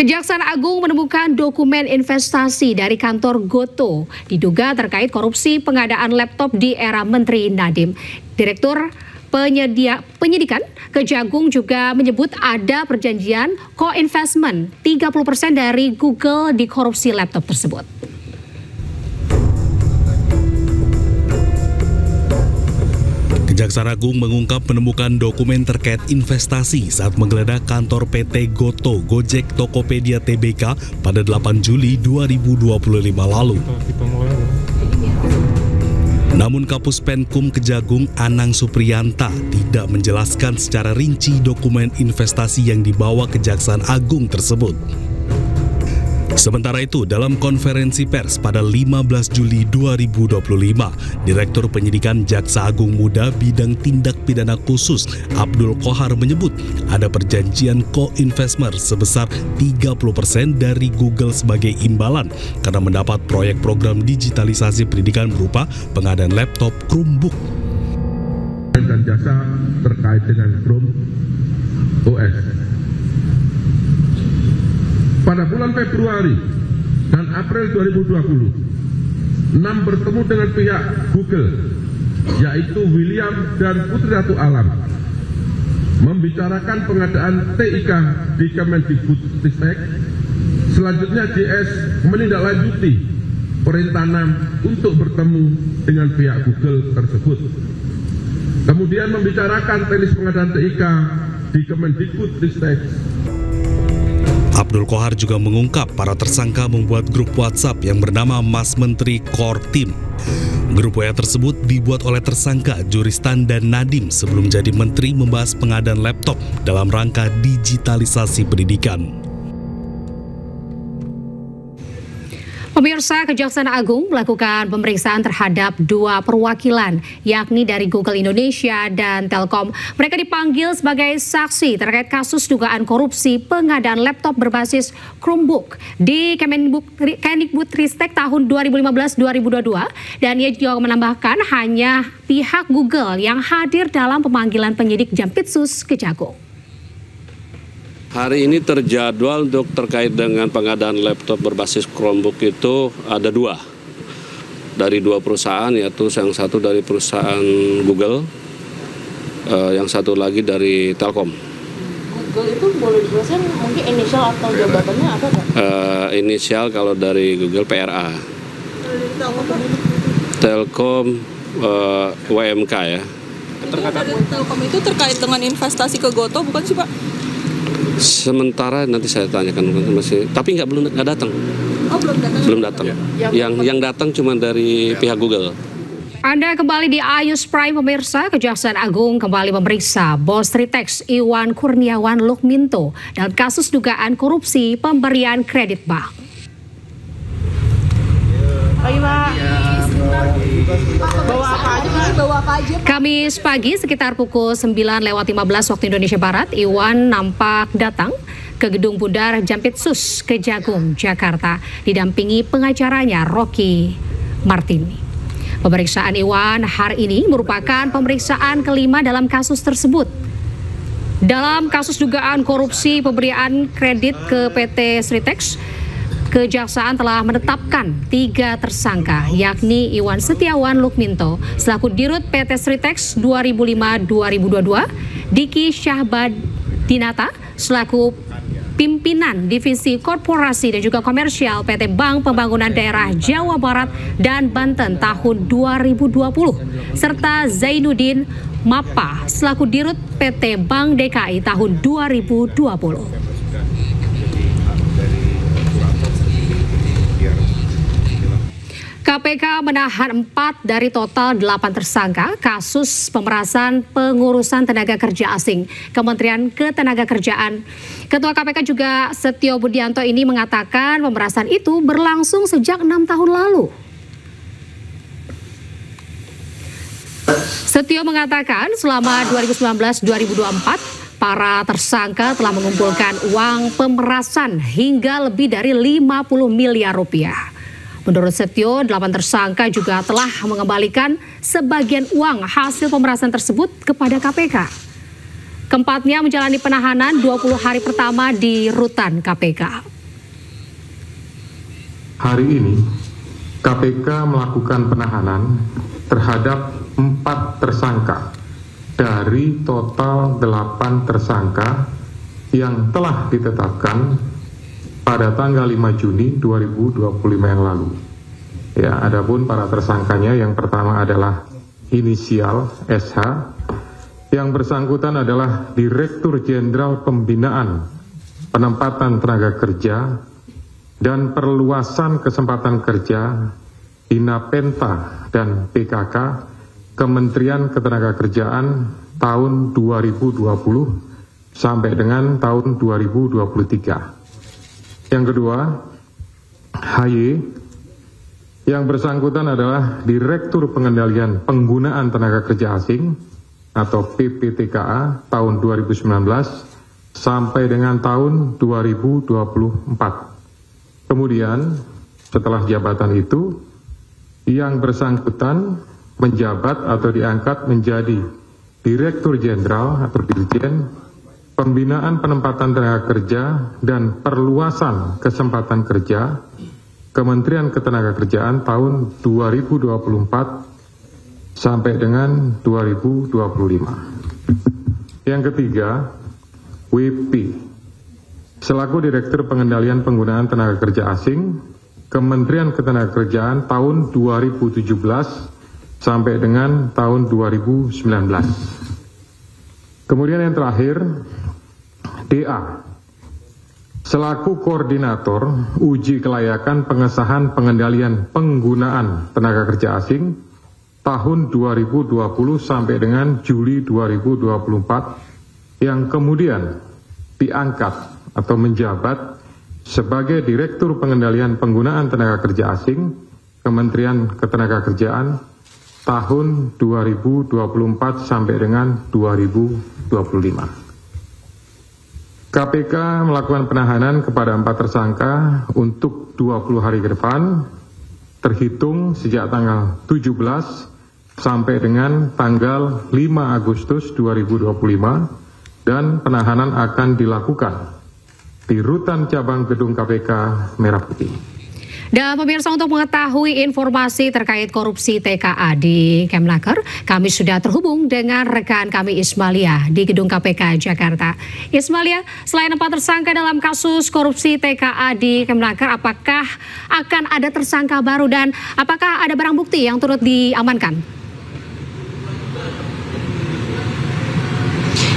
Kejaksaan Agung menemukan dokumen investasi dari kantor Gotoh diduga terkait korupsi pengadaan laptop di era Menteri Nadiem. Direktur penyidikan Kejagung juga menyebut ada perjanjian co-investment 30% dari Google di korupsi laptop tersebut. Kejaksaan Agung mengungkap menemukan dokumen terkait investasi saat menggeledah kantor PT Gotoh Gojek Tokopedia Tbk pada 8 Juli 2025 lalu. Namun Kapus Penkum Kejagung Anang Supriyanta tidak menjelaskan secara rinci dokumen investasi yang dibawa Kejaksaan Agung tersebut. Sementara itu, dalam konferensi pers pada 15 Juli 2025, Direktur Penyidikan Jaksa Agung Muda Bidang Tindak Pidana Khusus Abdul Qohar menyebut ada perjanjian co-investment sebesar 30% dari Google sebagai imbalan karena mendapat proyek program digitalisasi pendidikan berupa pengadaan laptop Chromebook. Dan jasa terkait dengan Chrome OS. Pada bulan Februari dan April 2020, 6 bertemu dengan pihak Google, yaitu William dan Putri Ratu Alam, membicarakan pengadaan TIK di Kemendikbudristek. Selanjutnya JS menindaklanjuti perintah 6 untuk bertemu dengan pihak Google tersebut. Kemudian membicarakan teknis pengadaan TIK di Kemendikbudristek. Abdul Qohar juga mengungkap para tersangka membuat grup WhatsApp yang bernama Mas Menteri Core Team. Grup WA tersebut dibuat oleh tersangka Juristan dan Nadiem sebelum jadi menteri membahas pengadaan laptop dalam rangka digitalisasi pendidikan. Pemirsa, Kejaksaan Agung melakukan pemeriksaan terhadap 2 perwakilan, yakni dari Google Indonesia dan Telkom. Mereka dipanggil sebagai saksi terkait kasus dugaan korupsi pengadaan laptop berbasis Chromebook di Kemendikbudristek tahun 2015-2022. Dan ia juga menambahkan hanya pihak Google yang hadir dalam pemanggilan penyidik Jampitsus Kejagung. Hari ini terjadwal untuk terkait dengan pengadaan laptop berbasis Chromebook itu ada 2 dari 2 perusahaan, yaitu yang satu dari perusahaan Google, yang satu lagi dari Telkom. Google itu boleh dijelaskan mungkin inisial atau jabatannya apa Pak? Inisial kalau dari Google PRA. Telkom WMK ya. Telkom itu terkait dengan investasi ke Gotoh bukan sih Pak? Sementara nanti saya tanyakan masih, tapi belum datang. Oh, belum datang. Yang datang cuma dari pihak Google. Anda kembali di Ayus Prime, pemirsa. Kejaksaan Agung kembali memeriksa bos Tritex Iwan Kurniawan Lukminto dalam kasus dugaan korupsi pemberian kredit bank. Kamis pagi sekitar pukul 9:15 waktu Indonesia Barat, Iwan nampak datang ke gedung Bundar Jampitsus Kejagung, Jakarta, didampingi pengacaranya Rocky Martini. Pemeriksaan Iwan hari ini merupakan pemeriksaan kelima dalam kasus tersebut. Dalam kasus dugaan korupsi pemberian kredit ke PT Tritex, Kejaksaan telah menetapkan 3 tersangka, yakni Iwan Setiawan Lukminto selaku Dirut PT Tritex 2005-2022, Diki Syahbadinata selaku pimpinan divisi korporasi dan juga komersial PT Bank Pembangunan Daerah Jawa Barat dan Banten tahun 2020, serta Zainuddin Mapa selaku Dirut PT Bank DKI tahun 2020. KPK menahan 4 dari total 8 tersangka kasus pemerasan pengurusan tenaga kerja asing Kementerian Ketenagakerjaan. Ketua KPK juga Setio Budianto ini mengatakan pemerasan itu berlangsung sejak 6 tahun lalu. Setio mengatakan selama 2019-2024 para tersangka telah mengumpulkan uang pemerasan hingga lebih dari 50 miliar rupiah. Menurut Setio, 8 tersangka juga telah mengembalikan sebagian uang hasil pemerasan tersebut kepada KPK. Keempatnya menjalani penahanan 20 hari pertama di rutan KPK. hari ini KPK melakukan penahanan terhadap 4 tersangka dari total 8 tersangka yang telah ditetapkan pada tanggal 5 Juni 2025 yang lalu. Ya, adapun para tersangkanya yang pertama adalah inisial SH, yang bersangkutan adalah Direktur Jenderal Pembinaan Penempatan Tenaga Kerja dan Perluasan Kesempatan Kerja Inapenta dan PKK Kementerian Ketenagakerjaan tahun 2020 sampai dengan tahun 2023. Yang kedua, HY, yang bersangkutan adalah Direktur Pengendalian Penggunaan Tenaga Kerja Asing atau PPTKA tahun 2019 sampai dengan tahun 2024. Kemudian setelah jabatan itu, yang bersangkutan menjabat atau diangkat menjadi Direktur Jenderal atau Dirjen Pembinaan Penempatan Tenaga Kerja dan Perluasan Kesempatan Kerja Kementerian Ketenagakerjaan tahun 2024 sampai dengan 2025. Yang ketiga, WP, selaku Direktur Pengendalian Penggunaan Tenaga Kerja Asing Kementerian Ketenagakerjaan tahun 2017 sampai dengan tahun 2019. Kemudian yang terakhir, DA, selaku Koordinator Uji Kelayakan Pengesahan Pengendalian Penggunaan Tenaga Kerja Asing tahun 2020 sampai dengan Juli 2024, yang kemudian diangkat atau menjabat sebagai Direktur Pengendalian Penggunaan Tenaga Kerja Asing Kementerian Ketenagakerjaan tahun 2024 sampai dengan 2025. KPK melakukan penahanan kepada 4 tersangka untuk 20 hari ke depan, terhitung sejak tanggal 17 sampai dengan tanggal 5 Agustus 2025, dan penahanan akan dilakukan di Rutan Cabang Gedung KPK Merah Putih. Dan pemirsa, untuk mengetahui informasi terkait korupsi TKA di Kemnaker, kami sudah terhubung dengan rekan kami Ismalia di Gedung KPK Jakarta. Ismalia, selain 4 tersangka dalam kasus korupsi TKA di Kemnaker, apakah akan ada tersangka baru dan apakah ada barang bukti yang turut diamankan?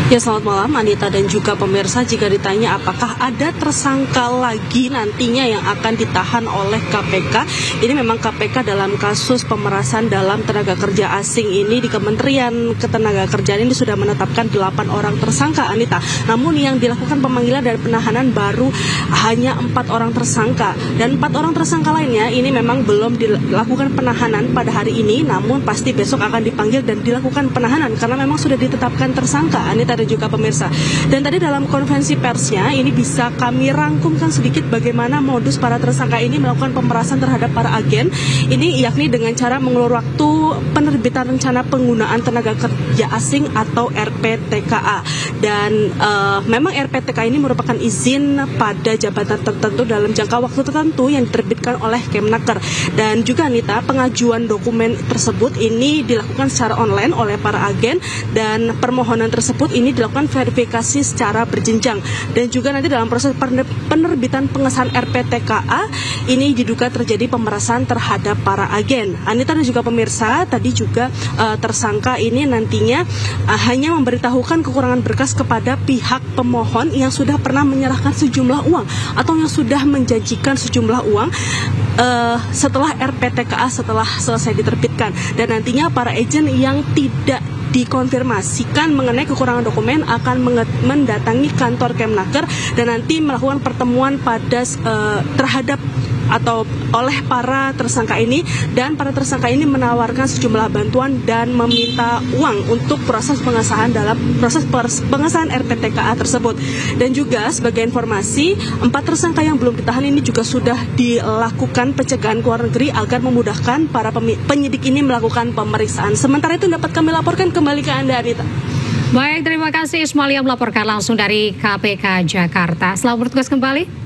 Ya, selamat malam Anita dan juga pemirsa. Jika ditanya apakah ada tersangka lagi nantinya yang akan ditahan oleh KPK, ini memang KPK dalam kasus pemerasan dalam tenaga kerja asing ini di Kementerian Ketenagakerjaan ini sudah menetapkan 8 orang tersangka, Anita. Namun yang dilakukan pemanggilan dan penahanan baru hanya 4 orang tersangka, dan 4 orang tersangka lainnya ini memang belum dilakukan penahanan pada hari ini, namun pasti besok akan dipanggil dan dilakukan penahanan karena memang sudah ditetapkan tersangka, Anita dan juga pemirsa. Dan tadi dalam konferensi persnya ini bisa kami rangkumkan sedikit bagaimana modus para tersangka ini melakukan pemerasan terhadap para agen ini, yakni dengan cara mengulur waktu penerbitan rencana penggunaan tenaga kerja asing atau RPTKA. Dan memang RPTKA ini merupakan izin pada jabatan tertentu dalam jangka waktu tertentu yang diterbitkan oleh Kemnaker. Dan juga Anita, pengajuan dokumen tersebut ini dilakukan secara online oleh para agen, dan permohonan tersebut ini dilakukan verifikasi secara berjenjang. Dan juga nanti dalam proses penerbitan pengesahan RPTKA ini diduga terjadi pemerasan terhadap para agen. Anita dan juga pemirsa, tadi juga tersangka ini nantinya hanya memberitahukan kekurangan berkas kepada pihak pemohon yang sudah pernah menyerahkan sejumlah uang atau yang sudah menjanjikan sejumlah uang setelah RPTKA setelah selesai diterbitkan. Dan nantinya para agen yang tidak dikonfirmasikan mengenai kekurangan dokumen akan mendatangi kantor Kemnaker dan nanti melakukan pertemuan pada terhadap atau oleh para tersangka ini, dan para tersangka ini menawarkan sejumlah bantuan dan meminta uang untuk proses pengesahan dalam proses pengesahan RPTKA tersebut. Dan juga sebagai informasi, 4 tersangka yang belum ditahan ini juga sudah dilakukan pencegahan ke luar negeri agar memudahkan para penyidik ini melakukan pemeriksaan. Sementara itu dapat kami laporkan kembali ke Anda, Anita. Baik, terima kasih Ismalia melaporkan langsung dari KPK Jakarta. Selamat bertugas kembali.